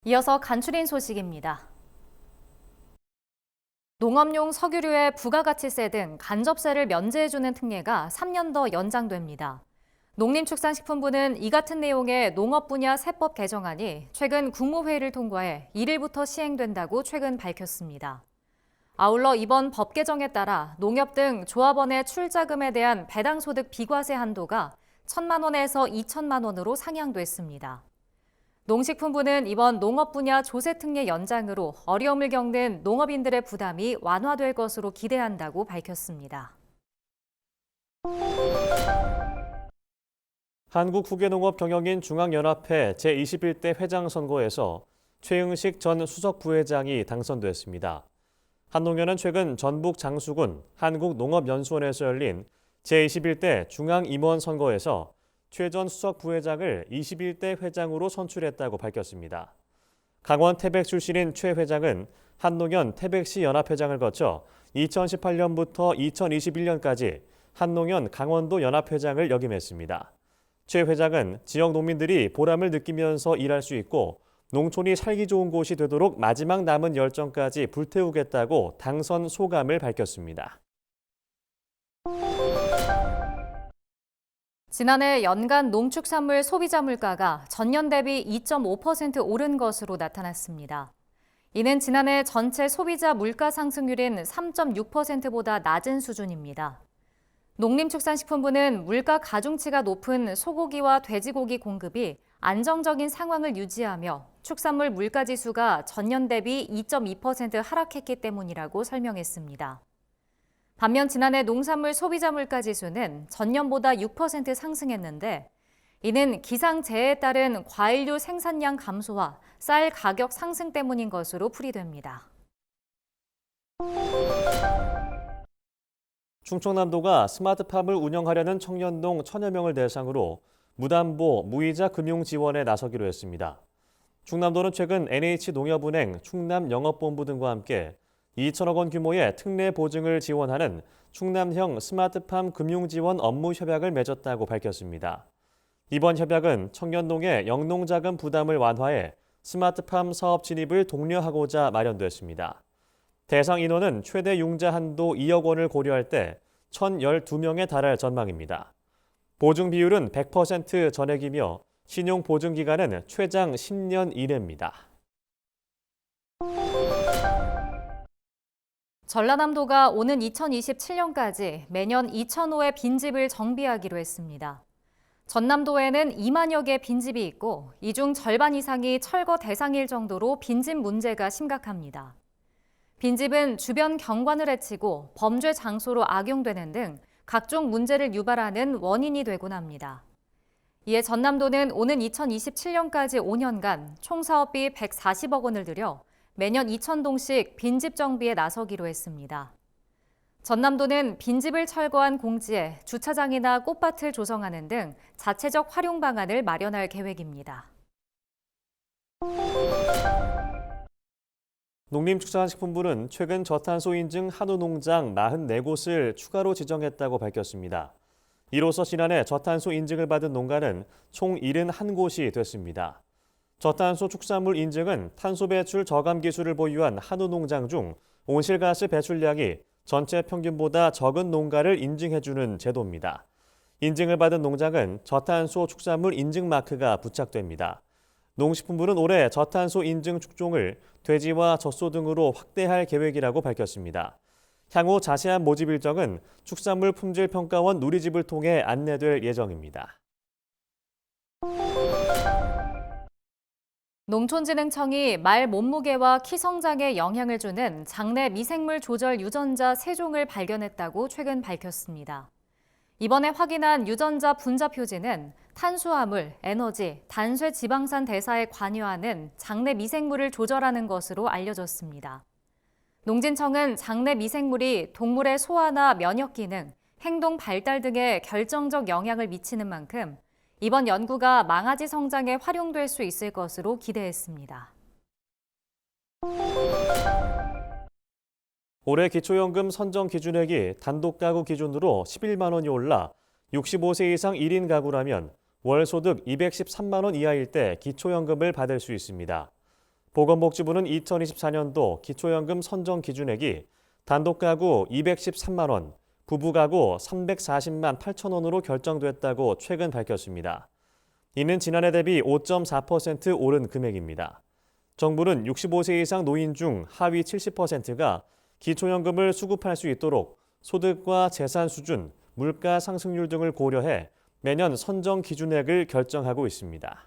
이어서 간추린 소식입니다. 농업용 석유류의 부가가치세 등 간접세를 면제해주는 특례가 3년 더 연장됩니다. 농림축산식품부는 이 같은 내용의 농업 분야 세법 개정안이 최근 국무회의를 통과해 1일부터 시행된다고 최근 밝혔습니다. 아울러 이번 법 개정에 따라 농협 등 조합원의 출자금에 대한 배당소득 비과세 한도가 1,000만 원에서 2,000만 원으로 상향됐습니다. 농식품부는 이번 농업 분야 조세 특례 연장으로 어려움을 겪는 농업인들의 부담이 완화될 것으로 기대한다고 밝혔습니다. 한국후계농업경영인 중앙연합회 제21대 회장 선거에서 최응식 전 수석부회장이 당선됐습니다. 한농연은 최근 전북 장수군 한국농업연수원에서 열린 제21대 중앙임원 선거에서 최 전 수석 부회장을 21대 회장으로 선출했다고 밝혔습니다. 강원 태백 출신인 최 회장은 한농연 태백시 연합회장을 거쳐 2018년부터 2021년까지 한농연 강원도 연합회장을 역임했습니다. 최 회장은 지역 농민들이 보람을 느끼면서 일할 수 있고 농촌이 살기 좋은 곳이 되도록 마지막 남은 열정까지 불태우겠다고 당선 소감을 밝혔습니다. 지난해 연간 농축산물 소비자 물가가 전년 대비 2.5% 오른 것으로 나타났습니다. 이는 지난해 전체 소비자 물가 상승률인 3.6%보다 낮은 수준입니다. 농림축산식품부는 물가 가중치가 높은 소고기와 돼지고기 공급이 안정적인 상황을 유지하며 축산물 물가지수가 전년 대비 2.2% 하락했기 때문이라고 설명했습니다. 반면 지난해 농산물 소비자 물가지수는 전년보다 6% 상승했는데 이는 기상재해에 따른 과일류 생산량 감소와 쌀 가격 상승 때문인 것으로 풀이됩니다. 충청남도가 스마트팜을 운영하려는 청년농 1,000여 명을 대상으로 무담보, 무이자 금융 지원에 나서기로 했습니다. 충남도는 최근 NH농협은행, 충남영업본부 등과 함께 2천억 원 규모의 특례 보증을 지원하는 충남형 스마트팜 금융지원 업무 협약을 맺었다고 밝혔습니다. 이번 협약은 청년농의 영농자금 부담을 완화해 스마트팜 사업 진입을 독려하고자 마련됐습니다. 대상 인원은 최대 융자 한도 2억 원을 고려할 때 1,012명에 달할 전망입니다. 보증 비율은 100% 전액이며 신용 보증 기간은 최장 10년 이내입니다. 전라남도가 오는 2027년까지 매년 2,000호의 빈집을 정비하기로 했습니다. 전남도에는 2만여 개 빈집이 있고 이 중 절반 이상이 철거 대상일 정도로 빈집 문제가 심각합니다. 빈집은 주변 경관을 해치고 범죄 장소로 악용되는 등 각종 문제를 유발하는 원인이 되곤 합니다. 이에 전남도는 오는 2027년까지 5년간 총 사업비 140억 원을 들여 매년 2,000동씩 빈집 정비에 나서기로 했습니다. 전남도는 빈집을 철거한 공지에 주차장이나 꽃밭을 조성하는 등 자체적 활용 방안을 마련할 계획입니다. 농림축산식품부는 최근 저탄소 인증 한우 농장 44곳을 추가로 지정했다고 밝혔습니다. 이로써 지난해 저탄소 인증을 받은 농가는 총 71곳이 됐습니다. 저탄소 축산물 인증은 탄소 배출 저감 기술을 보유한 한우 농장 중 온실가스 배출량이 전체 평균보다 적은 농가를 인증해주는 제도입니다. 인증을 받은 농장은 저탄소 축산물 인증 마크가 부착됩니다. 농식품부는 올해 저탄소 인증 축종을 돼지와 젖소 등으로 확대할 계획이라고 밝혔습니다. 향후 자세한 모집 일정은 축산물 품질평가원 누리집을 통해 안내될 예정입니다. 농촌진흥청이 말 몸무게와 키 성장에 영향을 주는 장내 미생물 조절 유전자 3종을 발견했다고 최근 밝혔습니다. 이번에 확인한 유전자 분자 표지는 탄수화물, 에너지, 단쇄 지방산 대사에 관여하는 장내 미생물을 조절하는 것으로 알려졌습니다. 농진청은 장내 미생물이 동물의 소화나 면역 기능, 행동 발달 등에 결정적 영향을 미치는 만큼 이번 연구가 망아지 성장에 활용될 수 있을 것으로 기대했습니다. 올해 기초연금 선정 기준액이 단독 가구 기준으로 11만 원이 올라 65세 이상 1인 가구라면 월 소득 213만 원 이하일 때 기초연금을 받을 수 있습니다. 보건복지부는 2024년도 기초연금 선정 기준액이 단독 가구 213만 원, 부부 가구 340만 8천 원으로 결정됐다고 최근 밝혔습니다. 이는 지난해 대비 5.4% 오른 금액입니다. 정부는 65세 이상 노인 중 하위 70%가 기초연금을 수급할 수 있도록 소득과 재산 수준, 물가 상승률 등을 고려해 매년 선정 기준액을 결정하고 있습니다.